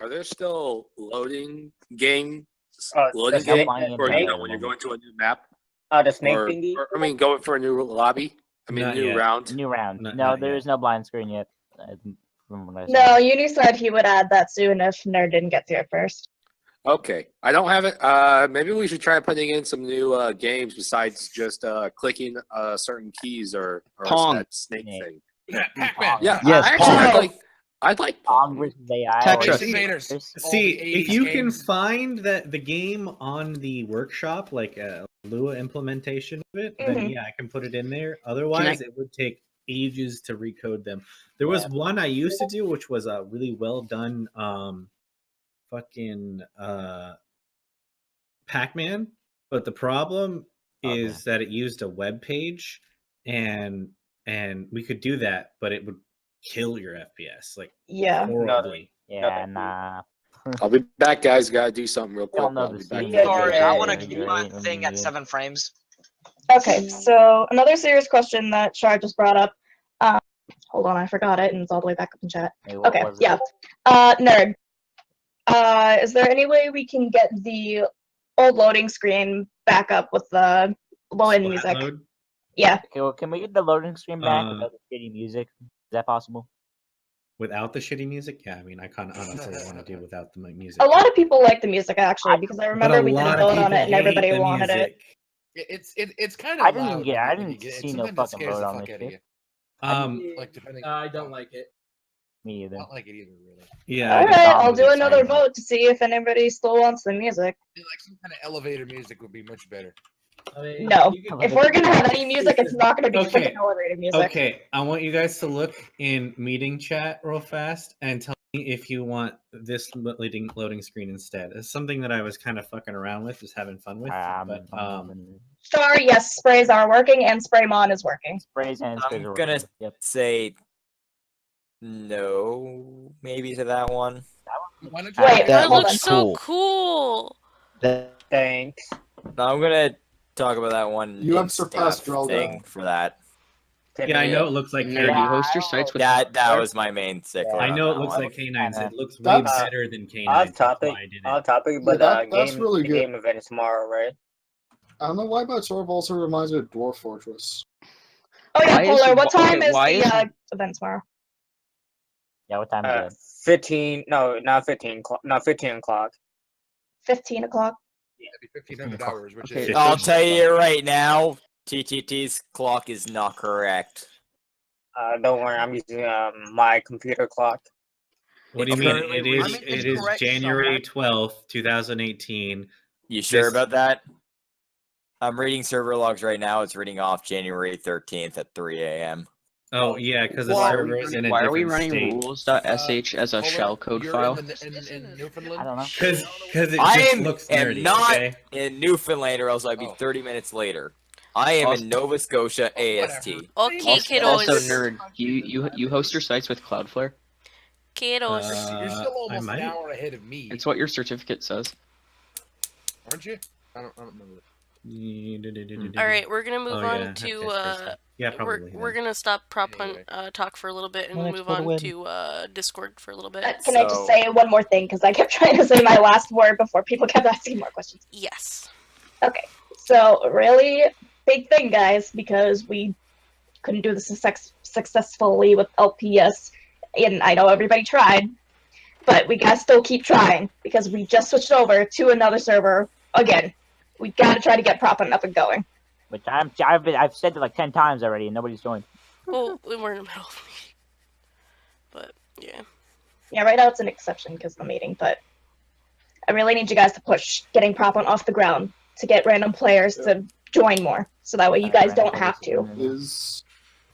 there still loading games? Loading the snake- games, or you know, when you're going to a new map? The snake or, thingy? I mean, going for a new lobby. I mean, Not new yet. round. New round. Not- no, not there yet. is no blind screen yet. From what I saw. No, Uni said he would add that soon if Nerd didn't get to it first. Okay, I don't have it. Maybe we should try putting in some new games besides just clicking certain keys or Pong. that snake thing. Pac-Man. Yeah, Yes, actually, I'd like Pong Pong. versus AI. Tetris. Space Invaders. All See, the if 80s you can games. find the game on the workshop, like a Lua implementation of it, then Mhm. yeah, I can put it in there. Otherwise, it would take ages to recode them. There was one I used to do, which was a really well done, Pac-Man, but the problem is that it used a web page, and we could do that, but it would kill your FPS like Yeah. horribly. Yeah, nah. I'll be back, guys. Gotta do something real quick. don't know I'll the be back. scene. Sorry, I want to Yeah, keep my yeah, thing yeah. at 7 frames. Okay, so another serious question that Shar just brought up. Hold on, I forgot it, and it's all the way back up in chat. Hey, what Okay, was it? yeah. Nerd. Is there any way we can get the old loading screen back up with the low-end music? Splat mode? Yeah. Okay, well, can we get the loading screen back Uh, without the shitty music? Is that possible? Without the shitty music, yeah. I mean, I kind of honestly want to do without the music. A lot of people like the music, actually, because I But remember a we did a lot of vote on people it, and hate everybody the wanted it. music. It's kind of. I didn't get. I didn't it. see no Sometimes it fucking scares vote the on fuck this out of shit. you. Like depending. I don't like it. Me either. I don't like it either, really. Yeah. Alright, I'll do another vote to see if anybody still wants the music. Like some kind of elevator music would be much better. No. If we're gonna have any music, it's not gonna be freaking elevator music. Okay, I want you guys to look in meeting chat real fast and tell me if you want this loading screen instead. It's something that I was kind of fucking around with, just having fun with. But Sorry, yes, sprays are working and Spraymon is working. Sprays and I'm gonna say no, maybe to that one. Wait, That hold looks on. so cool. Thanks. Now I'm gonna talk about that one. You have surpassed Drell thing for that. Yeah, I know it looks like Nerd, you host your sites with that was my main stickler. I on know it that looks one. like K9's. It looks way That's- better than K9's. Off topic. That's why I did it. Off topic, but that's game, really the good. game event is tomorrow, right? I don't know why, but sort of also reminds me of Dwarf Fortress. Oh yeah, Why is- Polar, what time okay, is why the is- event tomorrow? Yeah, what time is it? 15. No, not 15. Not 15 o'clock. 15 o'clock. It'd be 1,500 hours, which Okay. is. I'll tell you right now, TTT's clock is not correct. Don't worry, I'm using my computer clock. What do you mean? Currently It is. reading It is is correct, January 12th, 2018. You sure This- about that? I'm reading server logs right now. It's reading off January 13th at 3 a.m. Oh yeah, because the Why are server is in a Why are different we running state. rules.sh as a Hold on, shellcode you're file? in Newfoundland? I don't know. Because it I just am looks am nerdy. not Okay? in Newfoundland, or else I'd be 30 minutes later. I am in Nova Scotia AST. Okay, Also, kiddos. nerd, you host your sites with Cloudflare? Kiddos. You're still I almost an might. hour ahead of me, It's what your certificate says. aren't you? I don't remember. All right, we're gonna move Oh, on yeah, to okay, first we're yeah, probably. we're gonna stop prop hunt talk for a little bit and Well, move for the on win. to Discord for a little bit. Can I just So- say one more thing? Because I kept trying to say my last word before people kept asking more questions. Yes. Okay, so really big thing, guys, because we couldn't do this successfully with LPS, and I know everybody tried, but we gotta still keep trying because we just switched over to another server again. We gotta try to get prop hunt up and going. Which I've said it like 10 times already, and nobody's joined. Well, we're in the middle of the meeting. But yeah. Yeah, right now it's an exception because of the meeting, but I really need you guys to push getting prop hunt off the ground to get random players to join more, so that way you guys don't have to.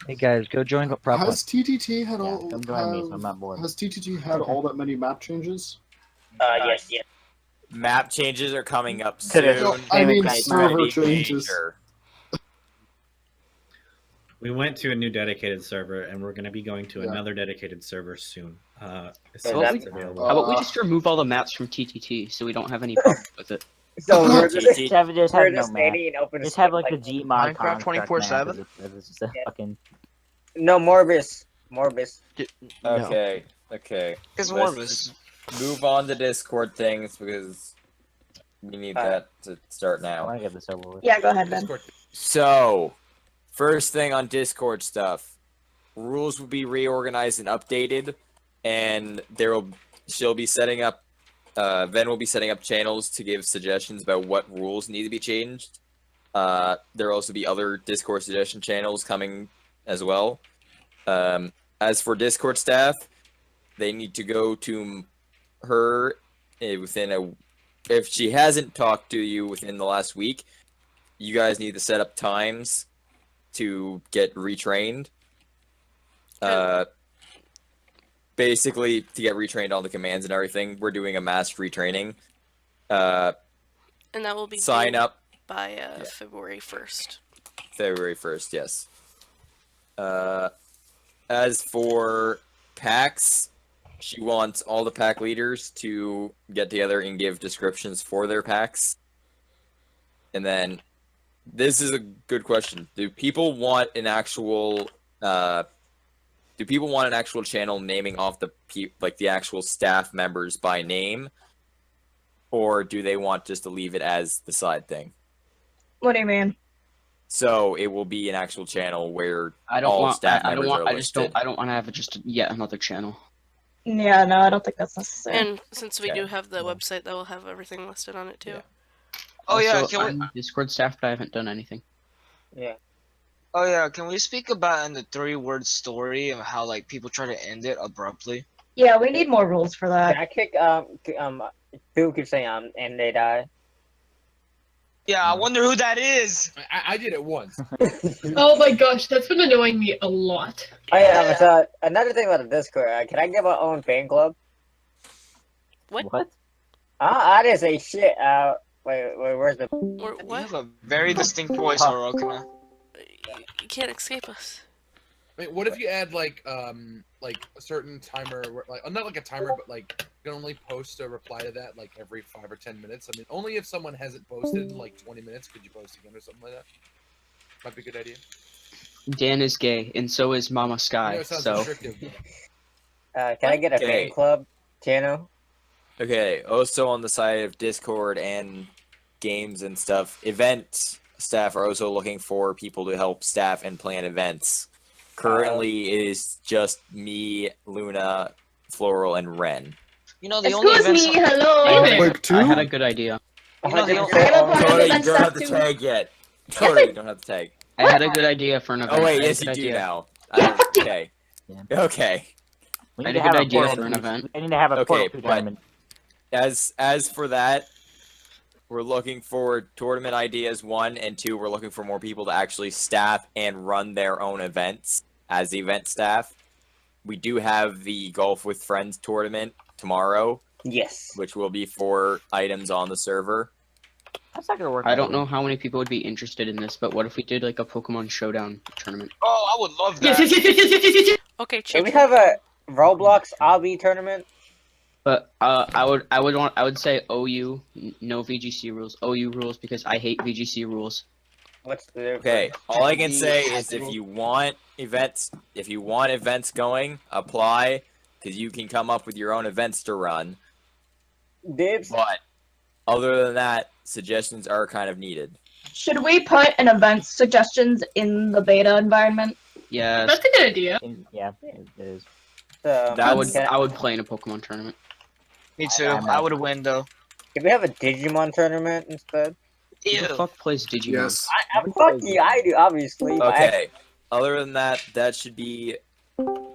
Hey guys, go join Prop Hunt. Has TTT had all? come join me, so I'm not bored. Has TTT had all that many map changes? Yes. Map changes are coming up Today. soon. I mean Ready, server changes. major. We went to a new dedicated server, and we're going to be going to Yeah. another dedicated server soon. As How soon about, as we, it's available. how about we just remove all the maps from TTT so we don't have any problems with it? So we're just, Just have, just we're have no just map. stating open. Just have like the Gmod Minecraft 24/7? It's just a fucking. No, Morbus. Okay. It's Let's Morbus. move on to Discord things because we need that to start I now. want to get this over with. Yeah, go ahead, Ben. So, first thing on Discord stuff, rules will be reorganized and updated, and she'll be setting up. Ven will be setting up channels to give suggestions about what rules need to be changed. There will also be other Discord suggestion channels coming as well. As for Discord staff, they need to go to her if she hasn't talked to you within the last week, you guys need to set up times to get retrained. Basically, to get retrained on the commands and everything, we're doing a mass retraining. And that will be Sign due up by February 1st. February 1st, yes. As for packs, she wants all the pack leaders to get together and give descriptions for their packs. And then, this is a good question. Do people want an actual channel naming off the actual staff members by name, or do they want just to leave it as the side thing? What do you mean? So it will be an actual channel where I don't all want. staff I don't members want. are I just don't. listed. I don't want to have just yet another channel. Yeah, no, I don't think that's necessary. And since we Okay. do have the website, that will have everything listed on it too. Oh yeah, Also, can we? I'm Discord staff, but I haven't done anything. Yeah. Oh yeah, can we speak about in the 3-word story of how like people try to end it abruptly? Yeah, we need more rules for that. Can I kick people keep saying and they die. Yeah, I wonder who that is. I did it once. Oh my gosh, that's been annoying me a lot. Oh yeah, so another thing about the Discord, can I get my own fan club? What? I didn't say shit. Wait, where's the? You have a very distinct voice, Orokuna. You can't escape us. I mean, what if you add like a certain timer, like not like a timer, but like you can only post a reply to that like every 5 or 10 minutes. I mean, only if someone hasn't posted in like 20 minutes could you post again or something like that. Might be a good idea. Dan is gay, and so is Mama I Sky. know it sounds So restrictive. Can I get a fan club channel? Okay, also on the side of Discord and games and stuff, event staff are also looking for people to help staff and plan events. Currently, it is just me, Luna, Floral, and Ren. You know the only Excuse events. me, hello. I had a good idea. You know the only. Toto, you don't have to tag yet. Toto, you don't have to tag. I had a good idea for an event. Oh wait, I had a yes good you do idea. now. Okay. Okay. We I need had to a have good idea Portal for an 2 event. I need to have a Okay, Portal 2 but tournament. as for that, we're looking for tournament ideas 1 and 2. We're looking for more people to actually staff and run their own events as the event staff. We do have the Golf with Friends tournament tomorrow. Yes. Which will be 4 items on the server. That's not gonna work. I don't know how many people would be interested in this, but what if we did like a Pokemon Showdown tournament? Oh, I would love Yes, that. yes. Okay, Can we have a Roblox Obby tournament? But I would say OU, no VGC rules. OU rules because I hate VGC rules. What's the Okay, all I can say is if you want events going, apply, because you can come up with your own events to run. Dibs. But other than that, suggestions are kind of needed. Should we put an event suggestions in the beta environment? Yes. That's a good idea. Yeah, it is. I would play in a Pokemon tournament. Me too. I would win though. Can we have a Digimon tournament instead? Who the fuck plays Digimon? Yes. Fuck you, I do, obviously. but Okay, other than that, that should be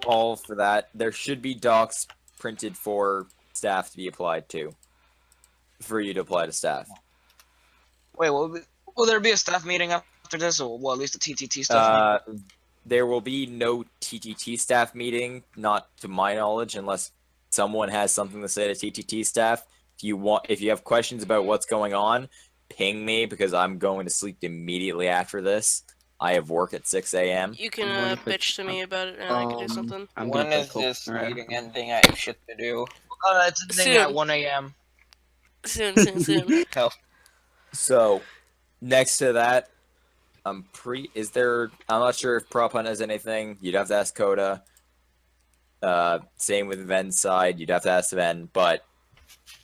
all for that. There should be docs printed for staff to be applied to. For you to apply to staff. Wait, will there be a staff meeting after this, or well, at least a TTT staff meeting? There will be no TTT staff meeting, not to my knowledge, unless someone has something to say to TTT staff. If you have questions about what's going on, ping me because I'm going to sleep immediately after this. I have work at 6 a.m. You can bitch to me about it and I can do something. When is this meeting ending? I have shit to do. It's ending Soon. at 1 a.m. Soon. Hell. So, next to that, I'm not sure if Prop Hunt has anything. You'd have to ask Coda. Same with Ven's side. You'd have to ask Ven. But,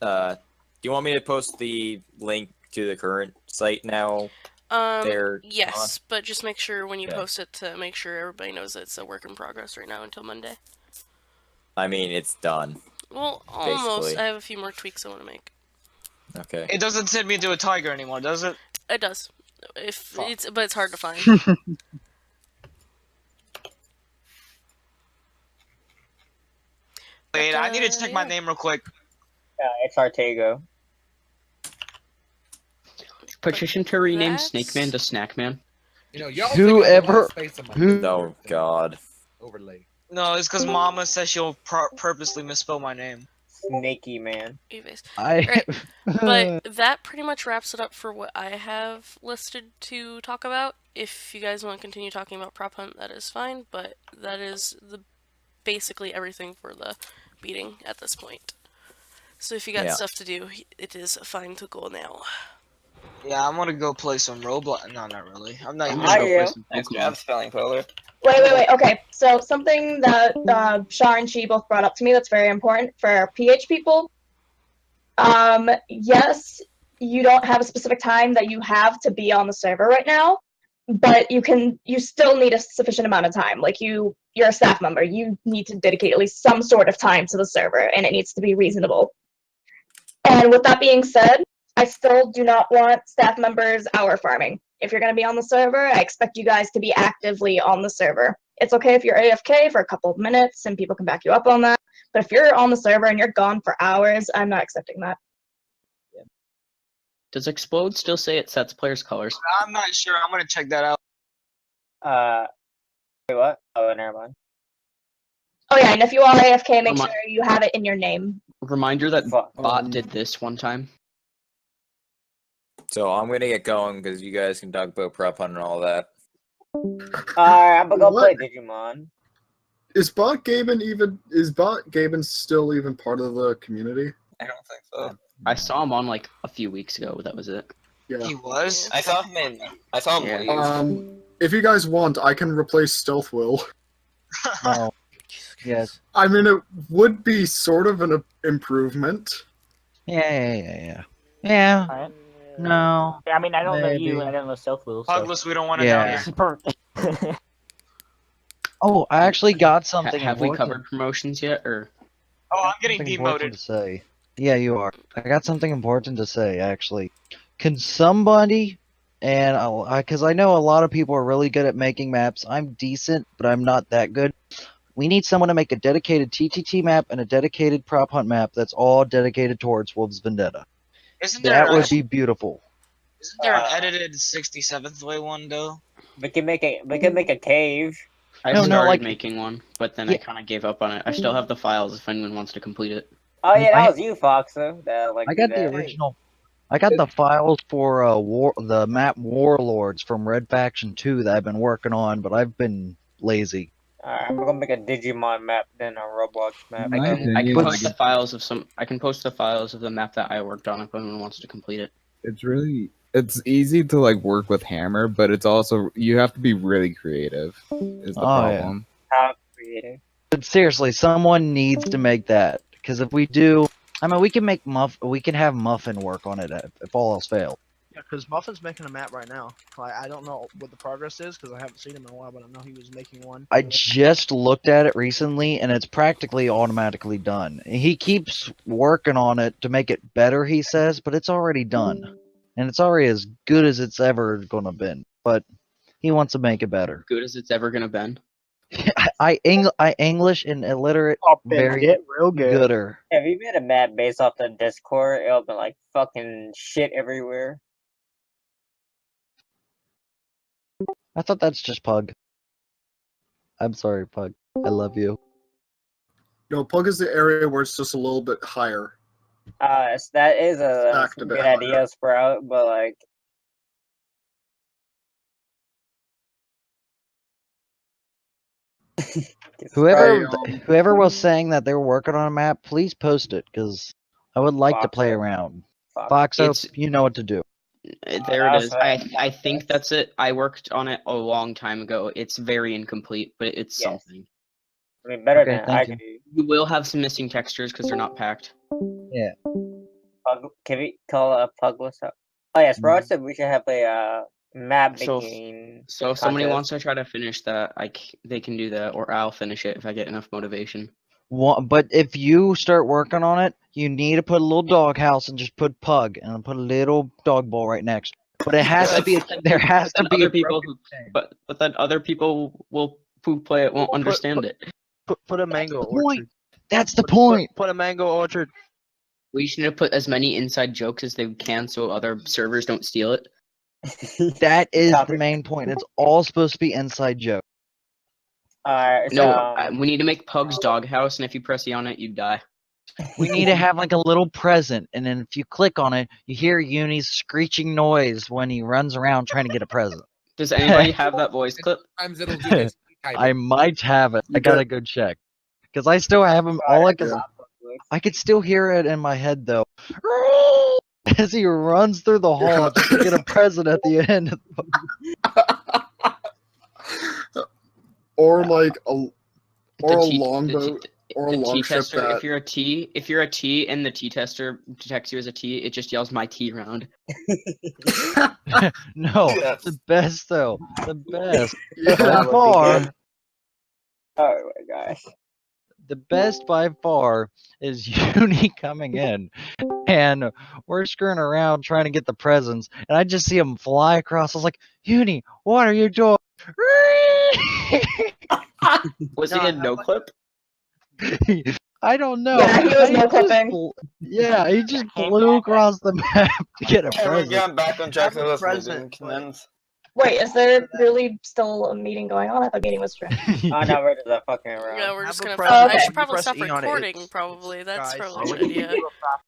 do you want me to post the link to the current site now? Yes, but just make sure when you Okay. post it to make sure everybody knows that it's a work in progress right now until Monday. I mean, it's done. Well, almost. Basically. I have a few more tweaks I want to make. Okay. It doesn't send me to a tiger anymore, does it? It does. But it's hard to find. Wait, I need to check my name real quick. It's Artego. Petition to rename That's- Snake Man to Snack Man. You know, y'all Whoever- Oh God. overlay. No, it's because Mama says she'll purposely misspell my name. Snaky man. Anyways. I. But that pretty much wraps it up for what I have listed to talk about. If you guys want to continue talking about Prop Hunt, that is fine, but that is basically everything for the beating at this point. So if you got Yeah. stuff to do, it is fine to go now. Yeah, I'm gonna go play some Roblox. No, not really. I'm not even I gonna go play am. some Pokemon. I'm spelling polar. Wait. Okay, so something that Shar and Chi both brought up to me that's very important for PH people. Yes, you don't have a specific time that you have to be on the server right now, but you still need a sufficient amount of time. Like you're a staff member, you need to dedicate at least some sort of time to the server, and it needs to be reasonable. And with that being said, I still do not want staff members hour farming. If you're going to be on the server, I expect you guys to be actively on the server. It's okay if you're AFK for a couple of minutes and people can back you up on that. But if you're on the server and you're gone for hours, I'm not accepting that. Does explode still say it sets players' colors? I'm not sure. I'm gonna check that out. Wait, what? Oh, never mind. Oh yeah, and if you are AFK, make Remi- sure you have it in your name. Reminder that bot did this one time. So I'm gonna get going because you guys can talk about prop hunt and all that. Alright, I'm gonna go What? play Digimon. Is Bot Gaben still even part of the community? I don't think so. I saw him on like a few weeks ago. That was it. Yeah. He was. I saw him leave. If you guys want, I can replace Stealth Will. No. Yes. I mean, it would be sort of an improvement. Yeah. Yeah. No. I mean, I don't know you, Maybe. and I don't know Stealth Will. So. Pugless, we don't want to Yeah. know you. Oh, I actually got something. Have we important- covered promotions yet, or? Oh, I'm getting something important demoted. to say. Yeah, you are. I got something important to say, actually. Can somebody, and because I know a lot of people are really good at making maps. I'm decent, but I'm not that good. We need someone to make a dedicated TTT map and a dedicated prop hunt map that's all dedicated towards Wolves Vendetta. Isn't there? That would be beautiful. Isn't there an edited 67th way one though? We can make a cave. I No, started like- making one, but then I kind of gave up on it. I still have the files if anyone wants to complete it. Oh yeah, that I- was you, Foxo. That, like, I got the that. original. I got the files for the map Warlords from Red Faction 2 that I've been working on, but I've been lazy. Alright, I'm gonna make a Digimon map, then a Roblox map. I can post the files of some. I can post the files of the map that I worked on if anyone wants to complete it. It's easy to like work with Hammer, but it's also you have to be really creative. Is the problem? How creative. But seriously, someone needs to make that because if we do, I mean, we can make we can have Muffin work on it if all else fails. Yeah, because Muffin's making a map right now. I don't know what the progress is because I haven't seen him in a while, but I know he was making one. I just looked at it recently, and it's practically automatically done. He keeps working on it to make it better, he says, but it's already done, and it's already as good as it's ever gonna been. But he wants to make it better. Good as it's ever gonna been. I English and illiterate, very get real good. gooder. If you made a map based off the Discord, it'll be like fucking shit everywhere. I thought that's just Pug. I'm sorry, Pug. I love you. No, Pug is the area where it's just a little bit higher. That is a Stacked a bit good higher. idea, Sprout, but like. Whoever was saying that they were working on a map, please post it because I would like to play Foxo. around. Foxo. Foxo, It's- you know what to do. There it that's is. right. I think that's it. I worked on it a long time ago. It's very incomplete, but it's Yes. something. I mean, better Okay, than thank I you. can do. You will have some missing textures because they're not packed. Yeah. Can we call a Pugless up? Oh yeah, Mm-hmm. Sprout said we should have a map So- making. So if somebody contest. wants to try to finish that, they can do that, or I'll finish it if I get enough motivation. But if you start working on it, you need to put a little doghouse and just put Pug and put a little dog bowl right next. But it has to be. There has to Then be other a people broken who, but then other people who play it won't understand it. Put a mango That's the point. orchard. That's the point. Put a mango orchard. We should put as many inside jokes as they can so other servers don't steal it. That is the main point. It's all supposed to be inside joke. Alright, No, so, we need to make Pug's doghouse, and if you press E on it, you die. We need to have like a little present, and then if you click on it, you hear Uni's screeching noise when he runs around trying to get a present. Does anybody have that voice clip? Sometimes it'll do this. I might have it. I gotta go check because I still have him. All I could still hear it in my head though, as he runs through the hall just to get a present at the end. Or like a The T- longboat or a The long T ship tester. that If you're a T and the T tester detects you as a T, it just yells my T round. No, the best though, the best Yeah, by that would be far. good. oh my gosh. The best by far is Uni coming in, and we're screwing around trying to get the presents, and I just see him fly across. I was like, Uni, what are you doing? Was he a no clip? I don't know. Yeah, he was He no just clipping. Yeah, he just blew across the map to get a Hey, we're present. getting back on track. So this present, meeting commence. Wait, is there really still a meeting going on? I thought meeting was finished. Oh no, we're just fucking around. Yeah, we're just gonna. Oh, okay. I should probably Press stop E on it, recording. Probably that's guys. probably a good idea.